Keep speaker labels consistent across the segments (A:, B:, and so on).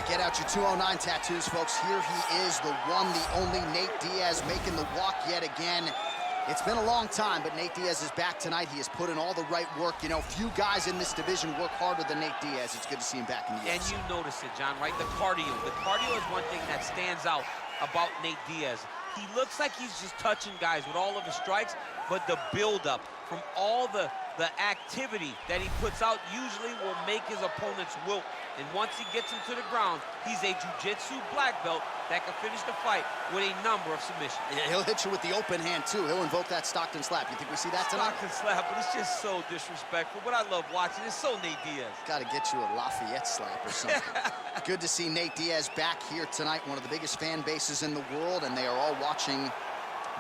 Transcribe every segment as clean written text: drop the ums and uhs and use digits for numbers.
A: right, get out your 209 tattoos, folks. Here he is, the one, the only Nate Diaz, making the walk yet again. It's been a long time, but Nate Diaz is back tonight. He has put in all the right work. You know, few guys in this division work harder than Nate Diaz. It's good to see him back in the UFC.
B: And you notice it, John, right? The cardio. The cardio is one thing that stands out about Nate Diaz. He looks like he's just touching guys with all of his strikes, but the buildup from all the activity that he puts out usually will make his opponents wilt. And once he gets him to the ground, he's a jiu-jitsu black belt that can finish the fight with a number of submissions.
A: Yeah, he'll hit you with the open hand, too. He'll invoke that Stockton slap. You think we see that tonight?
B: Stockton slap, but it's just so disrespectful. But I love watching. It's so Nate Diaz.
A: Got to get you a Lafayette slap or something. Good to see Nate Diaz back here tonight, one of the biggest fan bases in the world, and they are all watching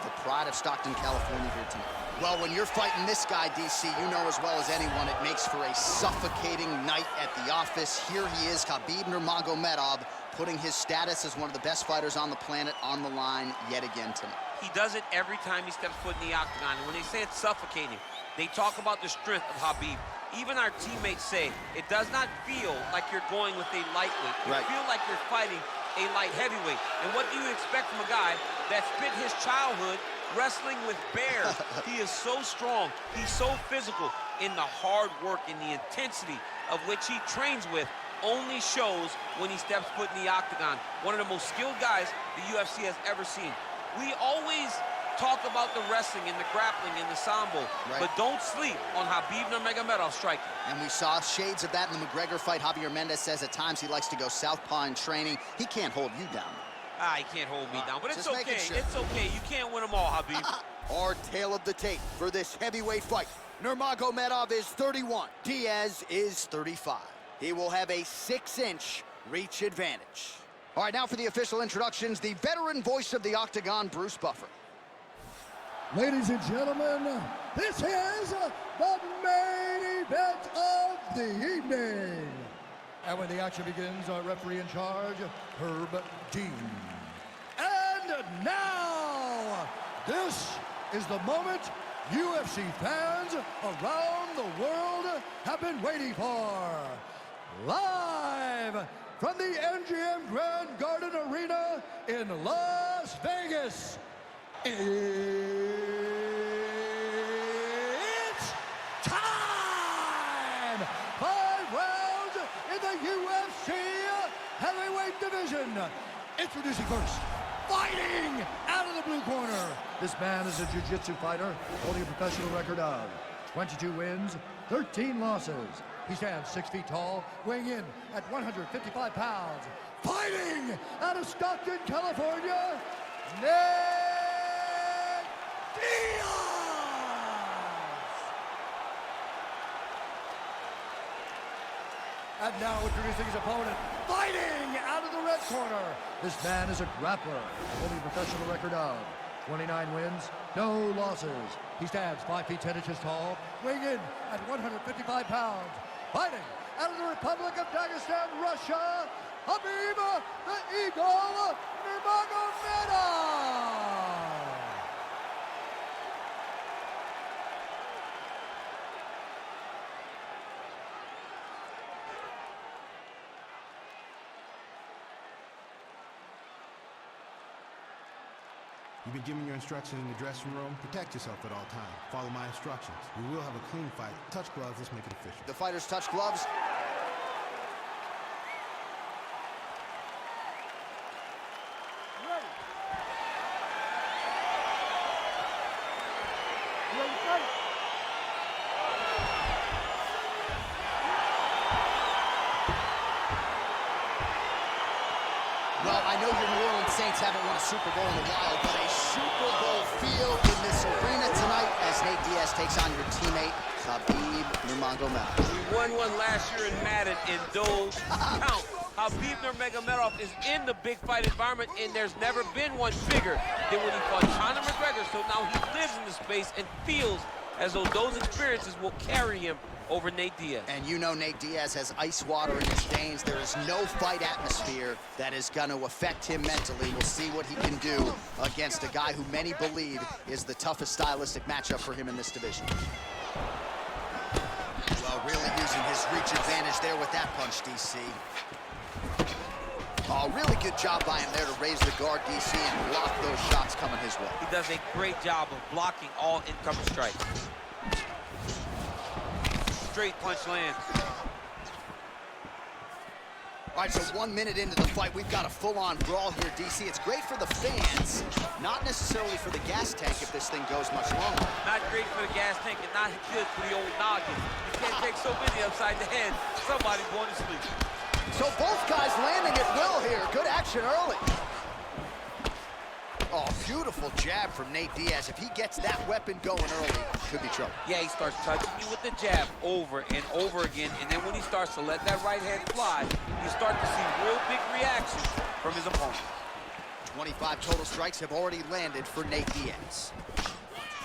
A: the pride of Stockton, California here tonight. Well, when you're fighting this guy, DC, you know as well as anyone, it makes for a suffocating night at the office. Here he is, Khabib Nurmagomedov, putting his status as one of the best fighters on the planet on the line yet again tonight.
B: He does it every time he steps foot in the octagon. And when they say it's suffocating, they talk about the strength of Khabib. Even our teammates say it does not feel like you're going with a lightweight. You feel like you're fighting a light heavyweight. And what do you expect from a guy that spent his childhood wrestling with bears? He is so strong. He's so physical. In the hard work and the intensity of which he trains with only shows when he steps foot in the octagon. One of the most skilled guys the UFC has ever seen. We always talk about the wrestling and the grappling and the sambo, but don't sleep on Khabib Nurmagomedov striking.
A: And we saw shades of that in the McGregor fight. Javier Mendez says at times he likes to go southpaw in training. He can't hold you down.
B: He can't hold me down, but it's okay. Sure. It's okay. You can't win them all, Khabib.
A: Our tale of the tape for this heavyweight fight. Nurmagomedov is 31. Diaz is 35. He will have a 6-inch reach advantage. All right, now for the official introductions, the veteran voice of the octagon, Bruce Buffer.
C: Ladies and gentlemen, this is the main event of the evening. And when the action begins, our referee in charge, Herb Dean. And now, this is the moment UFC fans around the world have been waiting for. Live from the MGM Grand Garden Arena in Las Vegas. It's time! 5 rounds in the UFC heavyweight division. Introducing first, fighting out of the blue corner. This man is a jiu-jitsu fighter holding a professional record of 22 wins, 13 losses. He stands 6 feet tall, weighing in at 155 pounds. Fighting out of Stockton, California, Nate Diaz! And now introducing his opponent, fighting out of the red corner. This man is a grappler, holding a professional record of 29 wins, no losses. He stands 5 feet 10 inches tall, weighing in at 155 pounds. Fighting out of the Republic of Dagestan, Russia, Khabib the Eagle Nurmagomedov.
D: You've been given your instructions in the dressing room. Protect yourself at all times. Follow my instructions. We will have a clean fight. Touch gloves. Let's make it official.
A: The fighters touch gloves. Well, I know your New Orleans Saints haven't won a Super Bowl in a while, but a Super Bowl feel in this arena tonight as Nate Diaz takes on your teammate, Khabib Nurmagomedov.
B: We won one last year in Madden, and those count. Khabib Nurmagomedov is in the big fight environment, and there's never been one bigger than when he fought Conor McGregor. So now he lives in the space and feels as though those experiences will carry him over Nate Diaz.
A: And you know Nate Diaz has ice water in his veins. There is no fight atmosphere that is going to affect him mentally. We'll see what he can do against a guy who many believe is the toughest stylistic matchup for him in this division. Well, really using his reach advantage there with that punch, DC. Oh, really good job by him there to raise the guard, DC, and block those shots coming his way.
B: He does a great job of blocking all incoming strikes. Straight punch lands.
A: All right, so 1 minute into the fight, we've got a full-on brawl here, DC. It's great for the fans, not necessarily for the gas tank if this thing goes much longer.
B: Not great for the gas tank and not good for the old noggin. You can't take so many upside the head. Somebody's going to sleep.
A: So both guys landing at will here. Good action early. Oh, beautiful jab from Nate Diaz. If he gets that weapon going early, could be trouble.
B: Yeah, he starts touching you with the jab over and over again, and then when he starts to let that right hand fly, you start to see real big reactions from his opponent.
A: 25 total strikes have already landed for Nate Diaz.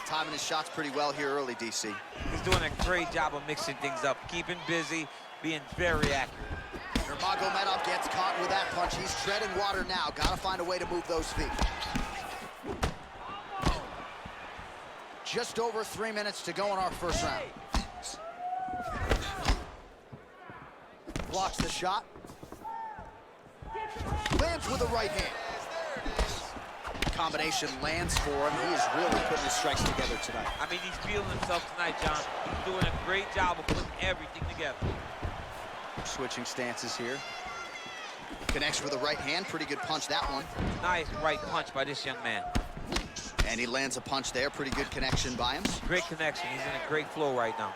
A: Timing his shots pretty well here early, DC.
B: He's doing a great job of mixing things up, keeping busy, being very accurate.
A: Nurmagomedov gets caught with that punch. He's treading water now. Gotta find a way to move those feet. Just over 3 minutes to go in our first round. Blocks the shot. Lands with the right hand. Combination lands for him. He is really putting his strikes together tonight.
B: I mean, he's feeling himself tonight, John. He's doing a great job of putting everything together.
A: Switching stances here. Connects with the right hand. Pretty good punch, that one.
B: Nice right punch by this young man.
A: And he lands a punch there. Pretty good connection by him.
B: Great connection. He's in a great flow right now.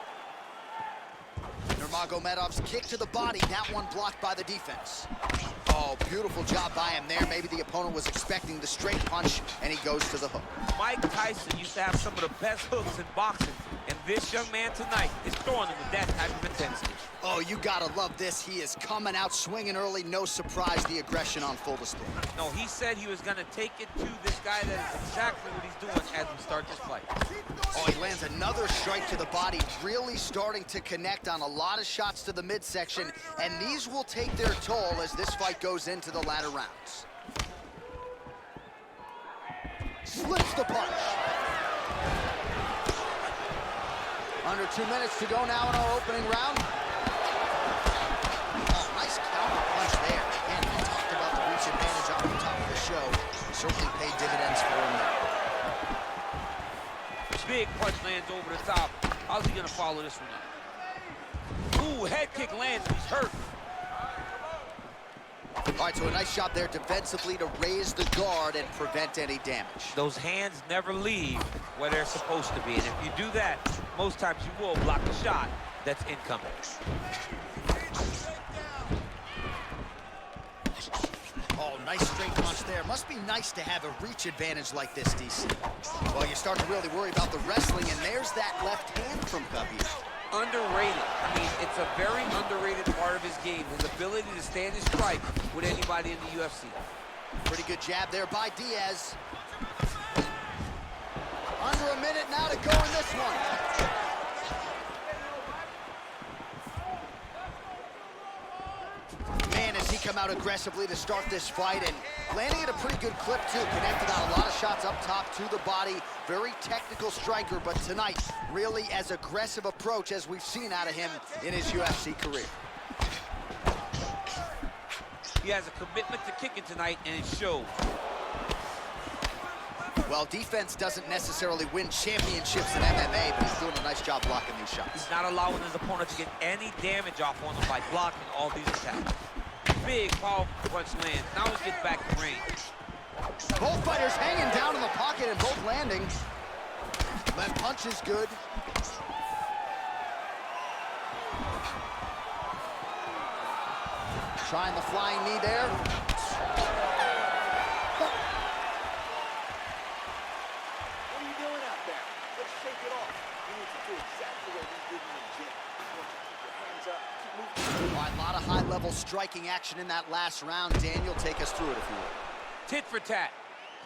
A: Nurmagomedov's kick to the body. That one blocked by the defense. Oh, beautiful job by him there. Maybe the opponent was expecting the straight punch, and he goes to the hook.
B: Mike Tyson used to have some of the best hooks in boxing, and this young man tonight is throwing them with that type of intensity.
A: Oh, you gotta love this. He is coming out swinging early. No surprise, the aggression on full display.
B: No, he said he was gonna take it to this guy. That is exactly what he's doing as we start this fight.
A: Oh, he lands another strike to the body, really starting to connect on a lot of shots to the midsection, and these will take their toll as this fight goes into the latter rounds. Slips the punch. Under 2 minutes to go now in our opening round. Oh, nice counter punch there. Again, we talked about the reach advantage off the top of the show. Certainly paid dividends for him there.
B: Big punch lands over the top. How's he gonna follow this one up? Ooh, head kick lands. He's hurt.
A: All right, so a nice job there defensively to raise the guard and prevent any damage.
B: Those hands never leave where they're supposed to be, and if you do that, most times you will block the shot that's incoming.
A: Oh, nice straight punch there. Must be nice to have a reach advantage like this, DC. Well, you start to really worry about the wrestling, and there's that left hand from Khabib.
B: Underrated. I mean, it's a very underrated part of his game, his ability to stand his strike with anybody in the UFC.
A: Pretty good jab there by Diaz. Under a minute now to go in this one. Man, has he come out aggressively to start this fight, and landing at a pretty good clip, too. Connected on a lot of shots up top to the body. Very technical striker, but tonight, really as aggressive approach as we've seen out of him in his UFC career.
B: He has a commitment to kicking tonight, and it shows.
A: Well, defense doesn't necessarily win championships in MMA, but he's doing a nice job blocking these shots.
B: He's not allowing his opponent to get any damage off on him by blocking all these attacks. Big, powerful punch lands. Now he's getting back to range.
A: Both fighters hanging down in the pocket and both landing. Left punch is good. Trying the flying knee there.
E: What are you doing out there? Let's shake it off. You need to do exactly what we did in the gym. I want you to keep your hands up, keep moving.
A: All right, a lot of high-level striking action in that last round. Daniel, take us through it if you will.
B: Tit for tat.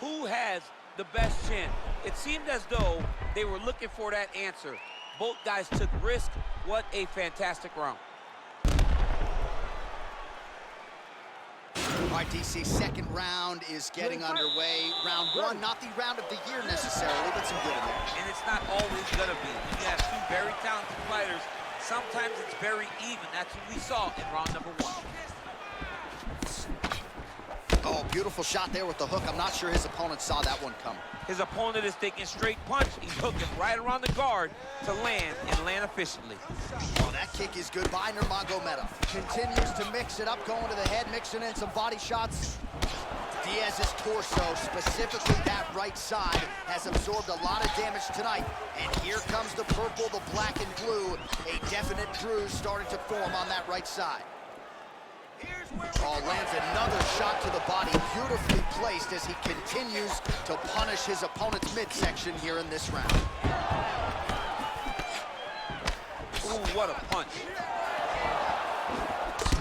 B: Who has the best chin? It seemed as though they were looking for that answer. Both guys took risk. What a fantastic round.
A: All right, DC, second round is getting underway. Round one, not the round of the year necessarily, but some good in there.
B: And it's not always gonna be. When you have two very talented fighters, sometimes it's very even. That's what we saw in round number one.
A: Oh, beautiful shot there with the hook. I'm not sure his opponent saw that one come.
B: His opponent is taking straight punch. He's hooking right around the guard to land, and land efficiently.
A: Oh, that kick is good by Nurmagomedov. Continues to mix it up, going to the head, mixing in some body shots. Diaz's torso, specifically that right side, has absorbed a lot of damage tonight. And here comes the purple, the black and blue. A definite bruise starting to form on that right side. Oh, lands another shot to the body, beautifully placed as he continues to punish his opponent's midsection here in this round.
B: Ooh, what a punch.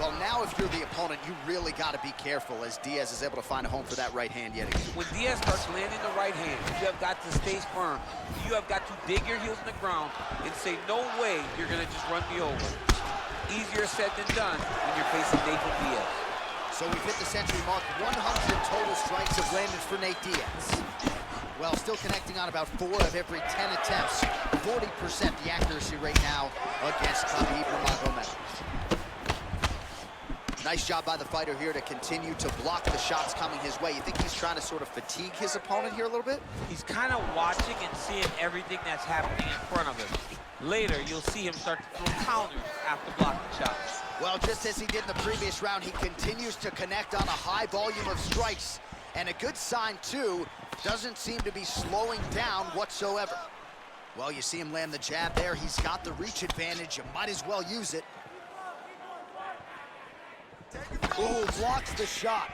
A: Well, now if you're the opponent, you really got to be careful as Diaz is able to find a home for that right hand yet again.
B: When Diaz starts landing the right hand, you have got to stay firm. You have got to dig your heels in the ground and say, no way you're going to just run me over. Easier said than done when you're facing Nathan Diaz.
A: So we've hit the century mark. 100 total strikes have landed for Nate Diaz. Well, still connecting on about 4 of every 10 attempts. 40% the accuracy rate now against Khabib Nurmagomedov. Nice job by the fighter here to continue to block the shots coming his way. You think he's trying to sort of fatigue his opponent here a little bit?
B: He's kind of watching and seeing everything that's happening in front of him. Later, you'll see him start to throw counters after blocking shots.
A: Well, just as he did in the previous round, he continues to connect on a high volume of strikes. And a good sign, too, doesn't seem to be slowing down whatsoever. Well, you see him land the jab there. He's got the reach advantage. You might as well use it. Ooh, blocks the shot.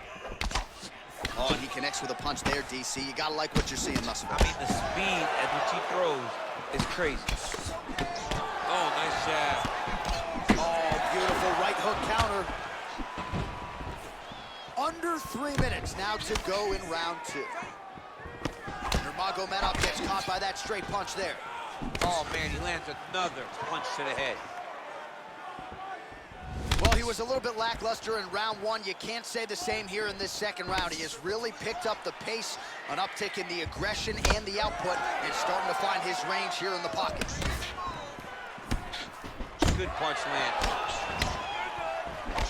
A: Oh, and he connects with a punch there, DC. You gotta like what you're seeing thus far.
B: I mean, the speed at which he throws is crazy. Oh, nice jab.
A: Oh, beautiful right hook counter. Under 3 minutes now to go in round 2. Nurmagomedov gets caught by that straight punch there.
B: Oh, man, he lands another punch to the head.
A: Well, he was a little bit lackluster in round 1. You can't say the same here in this second round. He has really picked up the pace, an uptick in the aggression and the output, and starting to find his range here in the pocket.
B: Good punch land.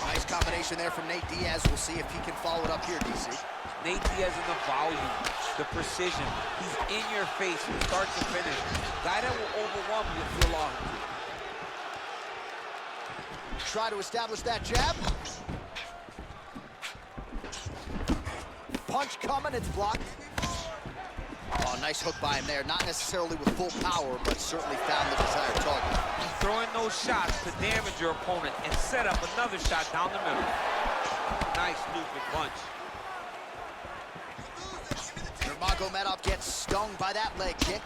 A: Nice combination there from Nate Diaz. We'll see if he can follow it up here, DC.
B: Nate Diaz in the volume, the precision. He's in your face from start to finish. Guy that will overwhelm you if you allow him to.
A: Try to establish that jab. Punch coming, it's blocked. Oh, nice hook by him there. Not necessarily with full power, but certainly found the desired target.
B: He's throwing those shots to damage your opponent and set up another shot down the middle. Nice looping punch.
A: Nurmagomedov gets stung by that leg kick.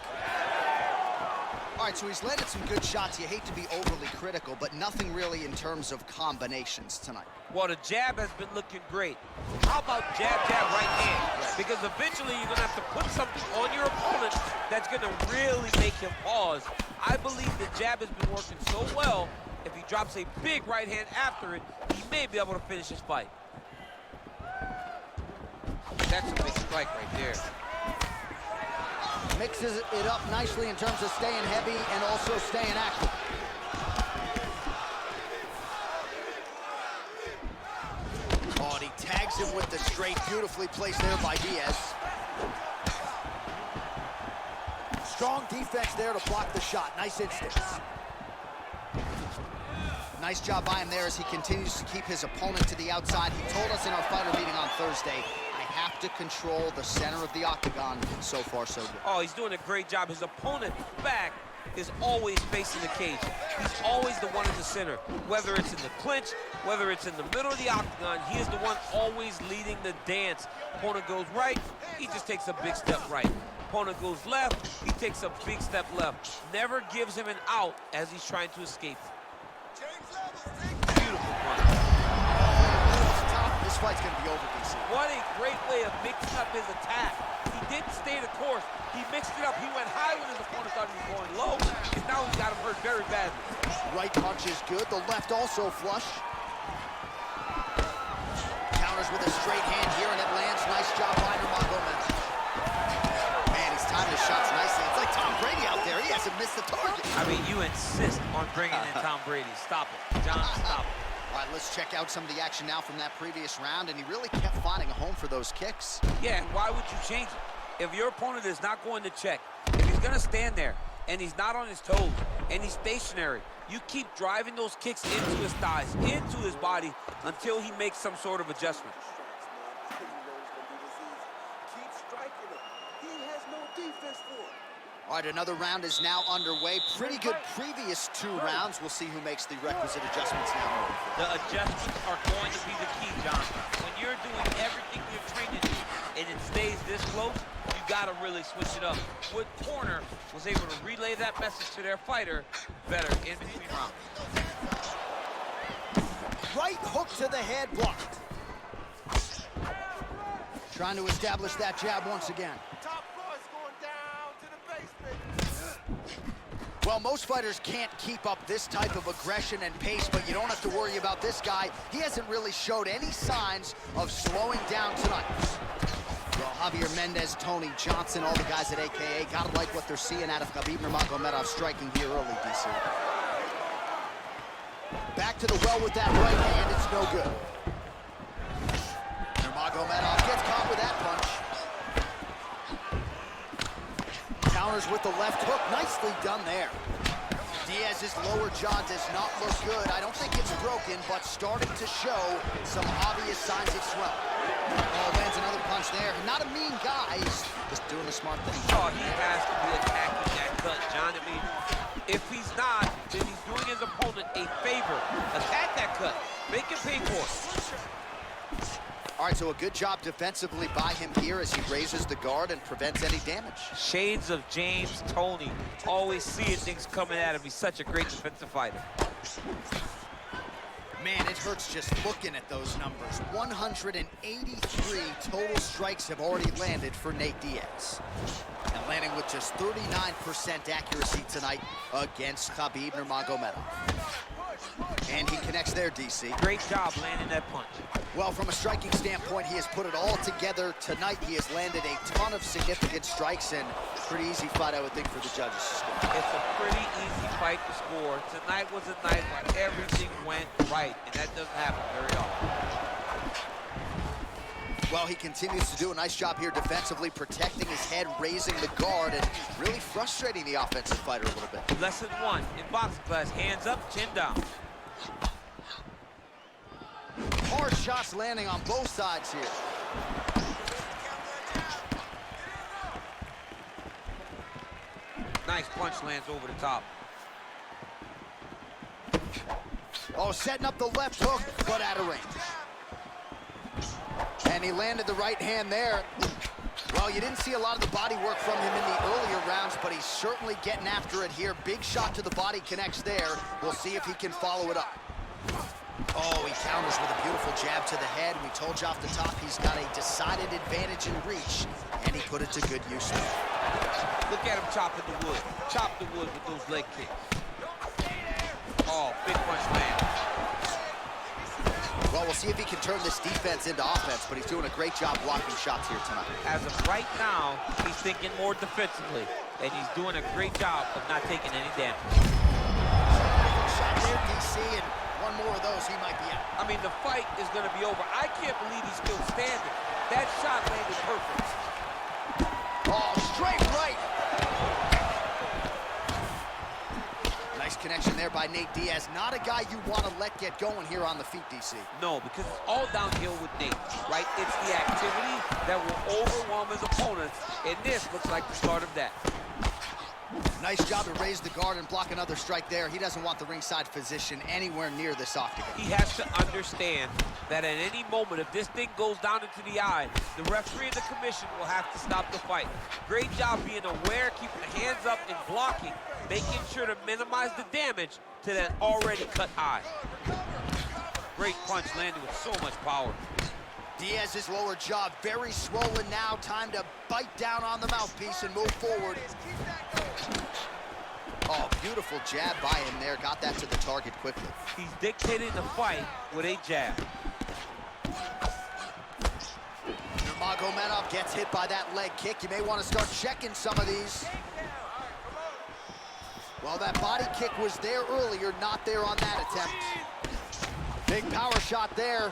A: All right, so he's landed some good shots. You hate to be overly critical, but nothing really in terms of combinations tonight.
B: Well, the jab has been looking great. How about jab, jab, right hand? Because eventually you're going to have to put something on your opponent that's going to really make him pause. I believe the jab has been working so well, if he drops a big right hand after it, he may be able to finish his fight. That's a big strike right there.
A: Mixes it up nicely in terms of staying heavy and also staying active. Oh, and he tags him with the straight, beautifully placed there by Diaz. Strong defense there to block the shot. Nice instance. Nice job by him there as he continues to keep his opponent to the outside. He told us in our fighter meeting on Thursday, have to control the center of the octagon. So far, so good.
B: Oh, he's doing a great job. His opponent back is always facing the cage. He's always the one in the center. Whether it's in the clinch, whether it's in the middle of the octagon, he is the one always leading the dance. Opponent goes right, he just takes a big step right. Opponent goes left, he takes a big step left. Never gives him an out as he's trying to escape. Beautiful punch.
A: This fight's gonna be over, DC.
B: What a great way of mixing up his attack. He didn't stay the course. He mixed it up. He went high when his opponent thought he was going low, and now he's got him hurt very badly.
A: Right punch is good. The left also flush. Counters with a straight hand here, and it lands. Nice job by Nurmagomedov. Man, he's timing his shots nicely. It's like Tom Brady out there. He hasn't missed the target.
B: I mean, you insist on bringing in Tom Brady. Stop it. John, stop it.
A: All right, let's check out some of the action now from that previous round, and he really kept finding a home for those kicks.
B: Yeah, and why would you change it? If your opponent is not going to check, if he's going to stand there and he's not on his toes and he's stationary, you keep driving those kicks into his thighs, into his body, until he makes some sort of adjustment.
E: Keep striking him. He has no defense for it.
A: All right, another round is now underway. Pretty good previous 2 rounds. We'll see who makes the requisite adjustments now.
B: The adjustments are going to be the key, John. When you're doing everything you're trained to do and it stays this close, you got to really switch it up. Wood Corner was able to relay that message to their fighter better in between rounds.
A: Right hook to the head, blocked. Trying to establish that jab once again.
E: Top floor is going down to the basement.
A: Well, most fighters can't keep up this type of aggression and pace, but you don't have to worry about this guy. He hasn't really showed any signs of slowing down tonight. Well, Javier Mendez, Tony Johnson, all the guys at AKA, gotta like what they're seeing out of Khabib Nurmagomedov striking here early, DC. Back to the well with that right hand, it's no good. Nurmagomedov gets caught with that punch. Counters with the left hook, nicely done there. Diaz's lower jaw does not look good. I don't think it's broken, but starting to show some obvious signs of swelling. Oh, lands another punch there. Not a mean guy, he's just doing the smart thing.
B: Oh, he has to be attacking that cut, John. I mean, if he's not, then he's doing his opponent a favor. Attack that cut. Make him pay for it.
A: All right, so a good job defensively by him here as he raises the guard and prevents any damage.
B: Shades of James Toney. Always seeing things coming at him. He's such a great defensive fighter.
A: Man, it hurts just looking at those numbers. 183 total strikes have already landed for Nate Diaz. And landing with just 39% accuracy tonight against Khabib Nurmagomedov. And he connects there, DC.
B: Great job landing that punch.
A: Well, from a striking standpoint, he has put it all together tonight. He has landed a ton of significant strikes, and pretty easy fight, I would think, for the judges to score.
B: It's a pretty easy fight to score. Tonight was a night where everything went right, and that doesn't happen very often.
A: Well, he continues to do a nice job here defensively, protecting his head, raising the guard, and really frustrating the offensive fighter a little bit.
B: Lesson 1 in boxing class, hands up, chin down.
A: Hard shots landing on both sides here.
B: Nice punch lands over the top.
A: Oh, setting up the left hook, but out of range. And he landed the right hand there. Well, you didn't see a lot of the body work from him in the earlier rounds, but he's certainly getting after it here. Big shot to the body connects there. We'll see if he can follow it up. Oh, he counters with a beautiful jab to the head. We told you off the top he's got a decided advantage in reach, and he put it to good use.
B: Look at him chopping the wood. Chop the wood with those leg kicks. Oh, big punch land.
A: Well, we'll see if he can turn this defense into offense, but he's doing a great job blocking shots here tonight.
B: As of right now, he's thinking more defensively, and he's doing a great job of not taking any damage.
A: Shot there, DC, and one more of those, he might be out.
B: I mean, the fight is going to be over. I can't believe he's still standing. That shot landed perfect.
A: Oh, straight right. Nice connection there by Nate Diaz. Not a guy you want to let get going here on the feet, DC.
B: No, because it's all downhill with Nate, right? It's the activity that will overwhelm his opponents, and this looks like the start of that.
A: Nice job to raise the guard and block another strike there. He doesn't want the ringside physician anywhere near this octagon.
B: He has to understand that at any moment, if this thing goes down into the eye, the referee and the commission will have to stop the fight. Great job being aware, keeping the hands up and blocking, making sure to minimize the damage to that already cut eye. Great punch landed with so much power.
A: Diaz's lower jaw very swollen now. Time to bite down on the mouthpiece and move forward. Oh, beautiful jab by him there. Got that to the target quickly.
B: He's dictating the fight with a jab.
A: Nurmagomedov gets hit by that leg kick. You may want to start checking some of these. Well, that body kick was there earlier, not there on that attempt. Big power shot there.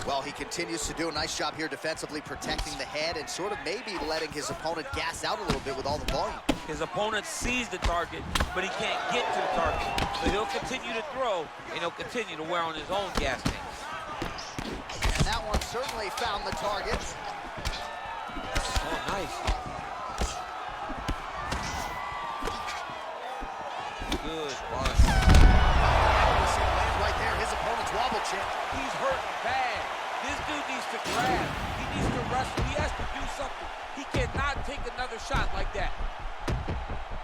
A: Well, he continues to do a nice job here defensively, protecting the head and sort of maybe letting his opponent gas out a little bit with all the volume.
B: His opponent sees the target, but he can't get to the target. So he'll continue to throw, and he'll continue to wear on his own gas tanks.
A: And that one certainly found the target.
B: Oh, nice. Good punch.
A: Right there, his opponent's wobble chip.
B: He's hurting bad. This dude needs to grab. He needs to wrestle. He has to do something. He cannot take another shot like that.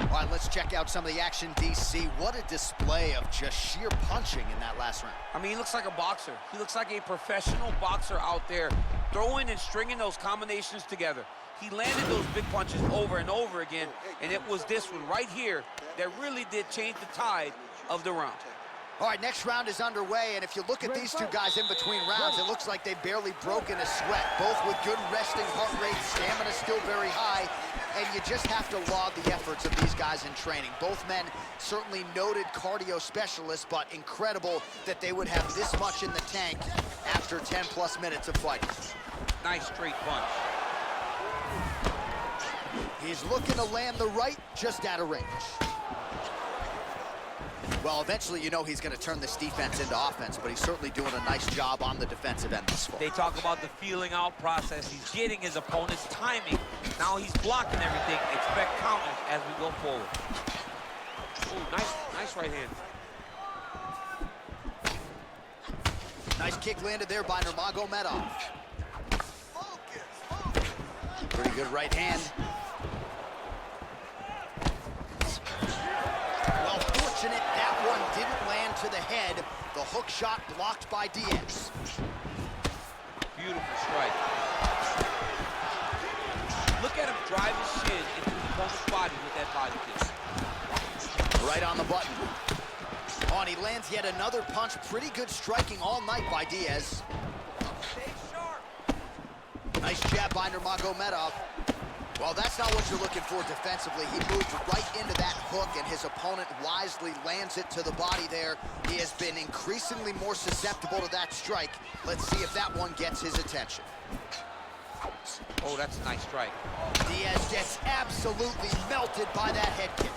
A: All right, let's check out some of the action, DC. What a display of just sheer punching in that last round.
B: I mean, he looks like a boxer. He looks like a professional boxer out there, throwing and stringing those combinations together. He landed those big punches over and over again, and it was this one right here that really did change the tide of the round.
A: All right, next round is underway, and if you look at these two guys in between rounds, it looks like they've barely broken a sweat, both with good resting heart rate, stamina still very high, and you just have to laud the efforts of these guys in training. Both men certainly noted cardio specialists, but incredible that they would have this much in the tank after 10-plus minutes of fighting.
B: Nice straight punch.
A: He's looking to land the right, just out of range. Well, eventually, you know he's going to turn this defense into offense, but he's certainly doing a nice job on the defensive end this far.
B: They talk about the feeling out process. He's getting his opponent's timing. Now he's blocking everything. Expect counters as we go forward. Ooh, nice right hand.
A: Nice kick landed there by Nurmagomedov. Pretty good right hand. Well, fortunate that one didn't land to the head. The hook shot blocked by Diaz.
B: Beautiful strike. Look at him drive his shin into his opponent's body with that body kick.
A: Right on the button. Oh, and he lands yet another punch. Pretty good striking all night by Diaz.
B: Stay sharp.
A: Nice jab by Nurmagomedov. Well, that's not what you're looking for defensively. He moved right into that hook, and his opponent wisely lands it to the body there. He has been increasingly more susceptible to that strike. Let's see if that one gets his attention.
B: Oh, that's a nice strike.
A: Diaz gets absolutely melted by that head kick.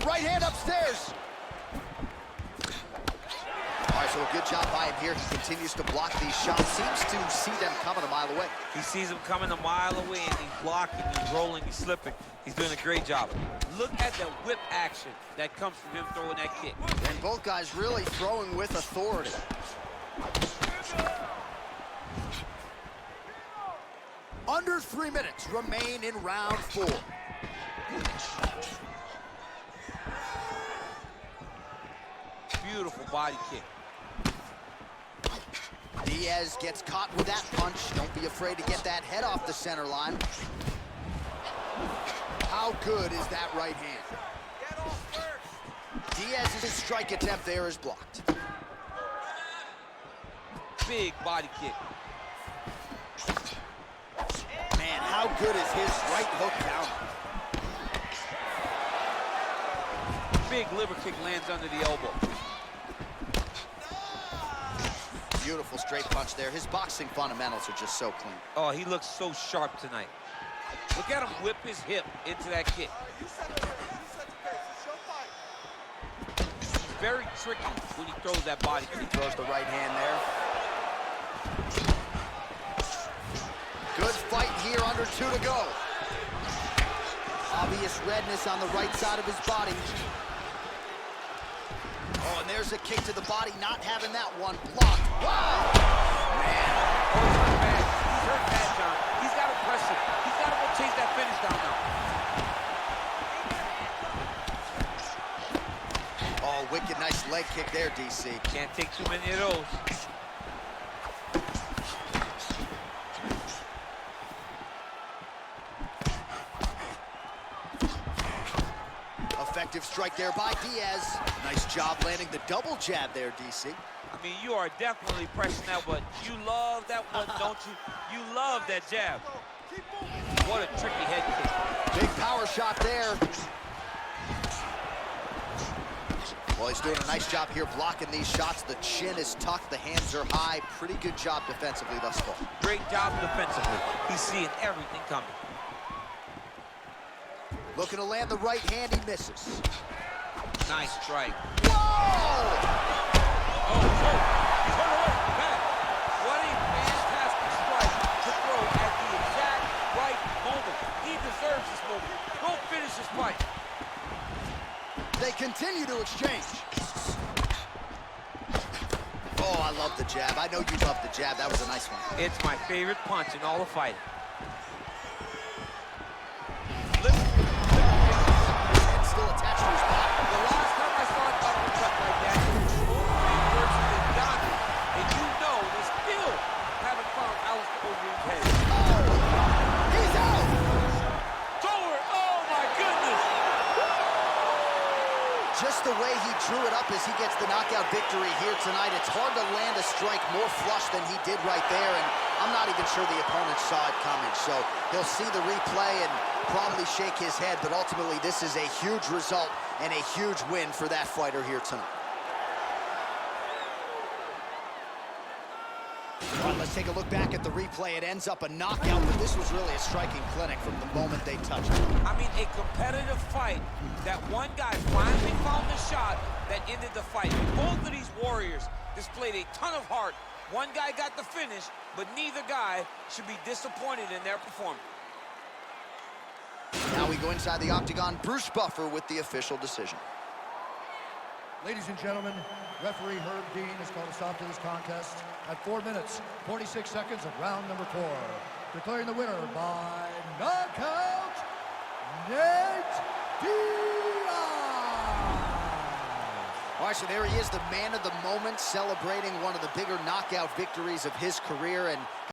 A: Right hand upstairs. All right, so a good job by him here. He continues to block these shots. Seems to see them coming a mile away.
B: He sees them coming a mile away, and he's blocking, he's rolling, he's slipping. He's doing a great job. Look at the whip action that comes from him throwing that kick.
A: And both guys really throwing with authority. Under 3 minutes remain in round 4.
B: Beautiful body kick.
A: Diaz gets caught with that punch. Don't be afraid to get that head off the center line. How good is that right hand? Diaz's strike attempt there is blocked.
B: Big body kick.
A: Man, how good is his right hook down?
B: Big liver kick lands under the elbow.
A: Beautiful straight punch there. His boxing fundamentals are just so clean.
B: Oh, he looks so sharp tonight. Look at him whip his hip into that kick. He's very tricky when he throws that body kick.
A: He throws the right hand there. Good fight here, under 2 to go. Obvious redness on the right side of his body. Oh, and there's a kick to the body, not having that one blocked. Wow! Man.
B: Oh, he's hurt bad. He's hurt bad, John. He's got to press it. He's got to go chase that finish down now.
A: Oh, wicked nice leg kick there, DC.
B: Can't take too many of those.
A: Effective strike there by Diaz. Nice job landing the double jab there, DC.
B: I mean, you are definitely pressing that one. You love that one, don't you? You love that jab. What a tricky head kick.
A: Big power shot there. Well, he's doing a nice job here blocking these shots. The chin is tucked, the hands are high. Pretty good job defensively thus far.
B: Great job defensively. He's seeing everything coming.
A: Looking to land the right hand, he misses.
B: Nice strike.
A: Whoa!
B: Oh, turn away, back. What a fantastic strike to throw at the exact right moment. He deserves this moment. Go finish this fight.
A: They continue to exchange. Oh, I love the jab. I know you love the jab. That was a nice one.
B: It's my favorite punch in all the fighting.
A: And still attached to his body.
B: The last time I saw an uppercut like that, it was Overeem versus Ngannou. And you know they still haven't found Alistair Overeem's head.
A: Oh, he's out!
B: It's over. Oh, my goodness.
A: Just the way he drew it up as he gets the knockout victory here tonight. It's hard to land a strike more flush than he did right there, and I'm not even sure the opponent saw it coming. So he'll see the replay and probably shake his head, but ultimately this is a huge result and a huge win for that fighter here tonight. All right, let's take a look back at the replay. It ends up a knockout, but this was really a striking clinic from the moment they touched it.
B: I mean, a competitive fight that one guy finally found the shot that ended the fight. Both of these warriors displayed a ton of heart. One guy got the finish, but neither guy should be disappointed in their performance.
A: Now we go inside the octagon. Bruce Buffer with the official decision.
C: Ladies and gentlemen, referee Herb Dean has called a stop to this contest at 4 minutes, 46 seconds of round number 4. Declaring the winner by knockout, Nate Diaz.
A: All right, so there he is, the man of the moment, celebrating one of the bigger knockout victories of his career. And